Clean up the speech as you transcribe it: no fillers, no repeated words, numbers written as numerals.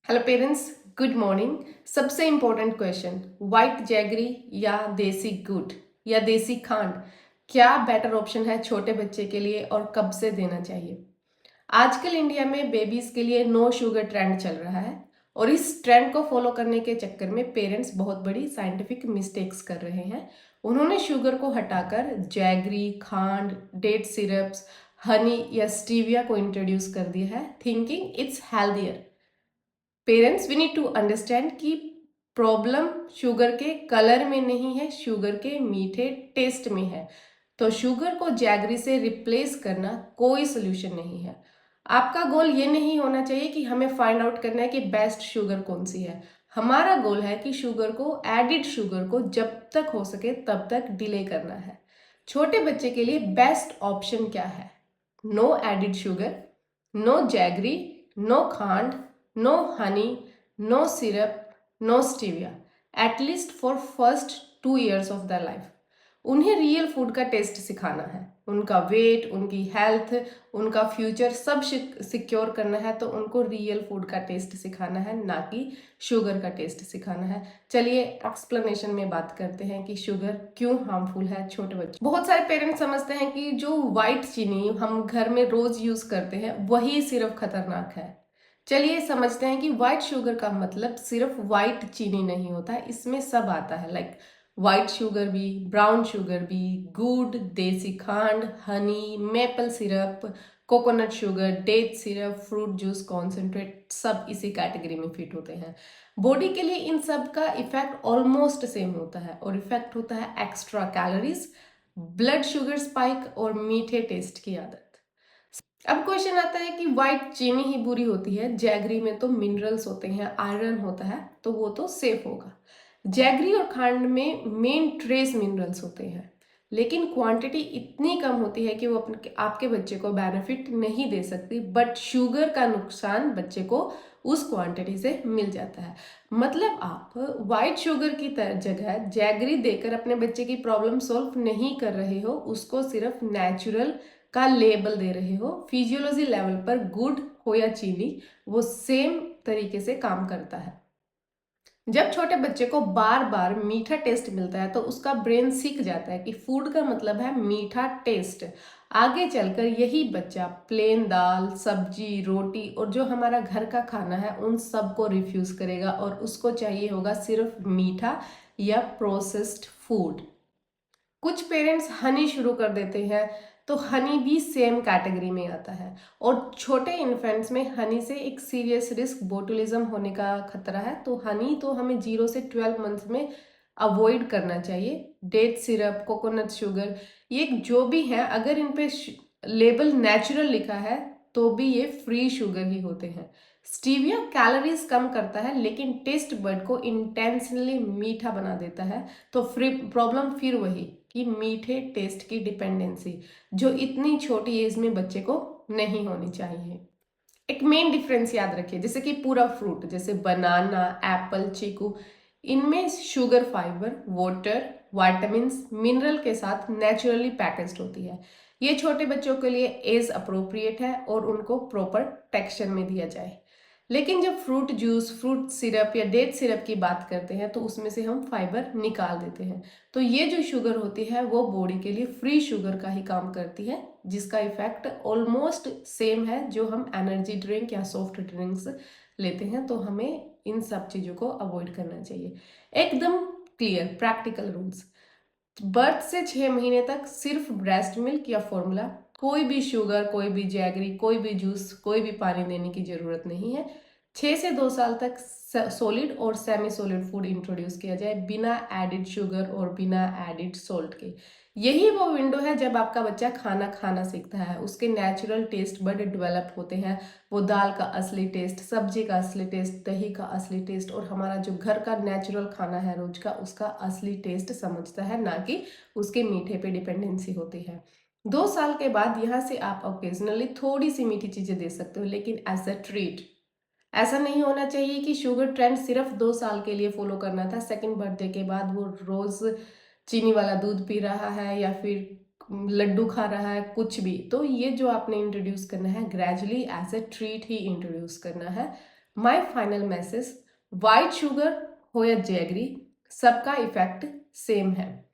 Hello parents, good morning. सबसे important question, white jaggery या देसी गुड़ या देसी खांड, क्या बेटर ऑप्शन है छोटे बच्चे के लिए और कब से देना चाहिए? आजकल इंडिया में बेबीज के लिए नो शुगर ट्रेंड चल रहा है और इस ट्रेंड को फॉलो करने के चक्कर में पेरेंट्स बहुत बड़ी साइंटिफिक मिस्टेक्स कर रहे हैं। उन्होंने शुगर को हटाकर जैगरी, खांड, डेट सिरप्स, हनी या स्टीविया को इंट्रोड्यूस कर दिया है, thinking it's healthier. Parents we need to understand कि प्रॉब्लम शुगर के कलर में नहीं है, शुगर के मीठे टेस्ट में है। तो शुगर को जैगरी से रिप्लेस करना कोई सोल्यूशन नहीं है। आपका गोल ये नहीं होना चाहिए कि हमें फाइंड आउट करना है कि बेस्ट शुगर कौन सी है। हमारा गोल है कि शुगर को, एडिड शुगर को जब तक हो सके तब तक डिले करना है। छोटे बच्चे के लिए बेस्ट ऑप्शन क्या है? No added sugar, no jaggery, no खांड, no honey, no syrup, no stevia, at least for first 2 years of their life. उन्हें रियल फूड का टेस्ट सिखाना है। उनका वेट, उनकी हेल्थ, उनका फ्यूचर सब सिक्योर करना है, तो उनको रियल फूड का टेस्ट सिखाना है, ना कि शुगर का टेस्ट सिखाना है। चलिए एक्सप्लेनेशन में बात करते हैं कि शुगर क्यों हार्मफुल है छोटे बच्चों। बहुत सारे पेरेंट्स समझते हैं कि जो व्हाइट चीनी हम घर में रोज यूज करते हैं वही सिर्फ खतरनाक है। चलिए समझते हैं कि व्हाइट शुगर का मतलब सिर्फ व्हाइट चीनी नहीं होता है, इसमें सब आता है, लाइक व्हाइट शुगर भी, ब्राउन शुगर भी, गुड़, देसी खांड, honey, maple syrup, coconut sugar, date syrup, fruit juice concentrate, सब इसी कैटेगरी में फिट होते हैं। बॉडी के लिए इन सब का इफेक्ट ऑलमोस्ट सेम होता है और इफेक्ट होता है extra calories, blood sugar spike और मीठे टेस्ट की आदत। अब क्वेश्चन आता है कि व्हाइट चीनी ही बुरी होती है, जैगरी में तो मिनरल्स होते हैं, आयरन होता है, तो वो तो सेफ होगा। जैगरी और खांड में मेन ट्रेस मिनरल्स होते हैं, लेकिन क्वांटिटी इतनी कम होती है कि वो अपने आपके बच्चे को बेनिफिट नहीं दे सकती, बट शुगर का नुकसान बच्चे को उस क्वांटिटी से मिल जाता है। मतलब आप व्हाइट शुगर की जगह जैगरी देकर अपने बच्चे की प्रॉब्लम सॉल्व नहीं कर रहे हो, उसको सिर्फ नेचुरल का लेबल दे रहे हो। फिजियोलॉजी लेवल पर गुड हो या चीनी, वो सेम तरीके से काम करता है। जब छोटे बच्चे को बार बार मीठा टेस्ट मिलता है तो उसका ब्रेन सीख जाता है कि फूड का मतलब है मीठा टेस्ट। आगे चलकर यही बच्चा प्लेन दाल, सब्जी, रोटी और जो हमारा घर का खाना है उन सब को रिफ्यूज करेगा और उसको चाहिए होगा सिर्फ मीठा या प्रोसेस्ड फूड। कुछ पेरेंट्स हनी शुरू कर देते हैं, तो हनी भी सेम कैटेगरी में आता है और छोटे इन्फेंट्स में हनी से एक सीरियस रिस्क बोटुलिज्म होने का खतरा है। तो हनी तो हमें 0 से 12 मंथ में अवॉइड करना चाहिए। डेट सिरप, कोकोनट शुगर, ये जो भी है, अगर इन पे लेबल नेचुरल लिखा है तो भी ये फ्री शुगर ही होते हैं। स्टीविया कैलोरीज कम करता है लेकिन टेस्ट बड को इंटेंशनली मीठा बना देता है। तो प्रॉब्लम फिर वही कि मीठे टेस्ट की डिपेंडेंसी, जो इतनी छोटी एज में बच्चे को नहीं होनी चाहिए। एक मेन डिफरेंस याद रखिए, जैसे कि पूरा फ्रूट जैसे बनाना, एप्पल, चीकू, इनमें sugar, fibre, water, vitamin, mineral के साथ नेचुरली पैकेज्ड होती है। ये छोटे बच्चों के लिए एज अप्रोप्रिएट है और उनको प्रॉपर टेक्सचर में दिया जाए। लेकिन जब फ्रूट जूस, फ्रूट सिरप या डेट सिरप की बात करते हैं तो उसमें से हम फाइबर निकाल देते हैं। तो ये जो शुगर होती है वो बॉडी के लिए फ्री शुगर का ही काम करती है, जिसका इफेक्ट ऑलमोस्ट सेम है जो हम एनर्जी ड्रिंक या सॉफ्ट ड्रिंक्स लेते हैं। तो हमें इन सब चीज़ों को अवॉइड करना चाहिए। एकदम क्लियर प्रैक्टिकल रूल्स, बर्थ से 6 महीने तक सिर्फ ब्रेस्ट मिल्क या फॉर्मूला, कोई भी शुगर, कोई भी जैगरी, कोई भी जूस, कोई भी पानी देने की जरूरत नहीं है। 6 से 2 साल तक सॉलिड और सेमी सॉलिड फूड इंट्रोड्यूस किया जाए बिना एडिड शुगर और बिना एडिड सॉल्ट के। यही वो विंडो है जब आपका बच्चा खाना खाना सीखता है, उसके नेचुरल टेस्ट बड़े डेवलप होते हैं। वो दाल का असली टेस्ट, सब्जी का असली टेस्ट, दही का असली टेस्ट और हमारा जो घर का नेचुरल खाना है रोज का, उसका असली टेस्ट समझता है, ना कि उसके मीठे पे डिपेंडेंसी होती है। 2 साल के बाद यहाँ से आप ओकेजनली थोड़ी सी मीठी चीजें दे सकते हो, लेकिन एज अ ट्रीट। ऐसा नहीं होना चाहिए कि शुगर ट्रेंड सिर्फ 2 साल के लिए फॉलो करना था, सेकंड बर्थडे के बाद वो रोज चीनी वाला दूध पी रहा है या फिर लड्डू खा रहा है, कुछ भी। तो ये जो आपने इंट्रोड्यूस करना है ग्रेजुअली एज ए ट्रीट ही इंट्रोड्यूस करना है। My final message, white sugar हो या जैगरी, सबका इफेक्ट सेम है।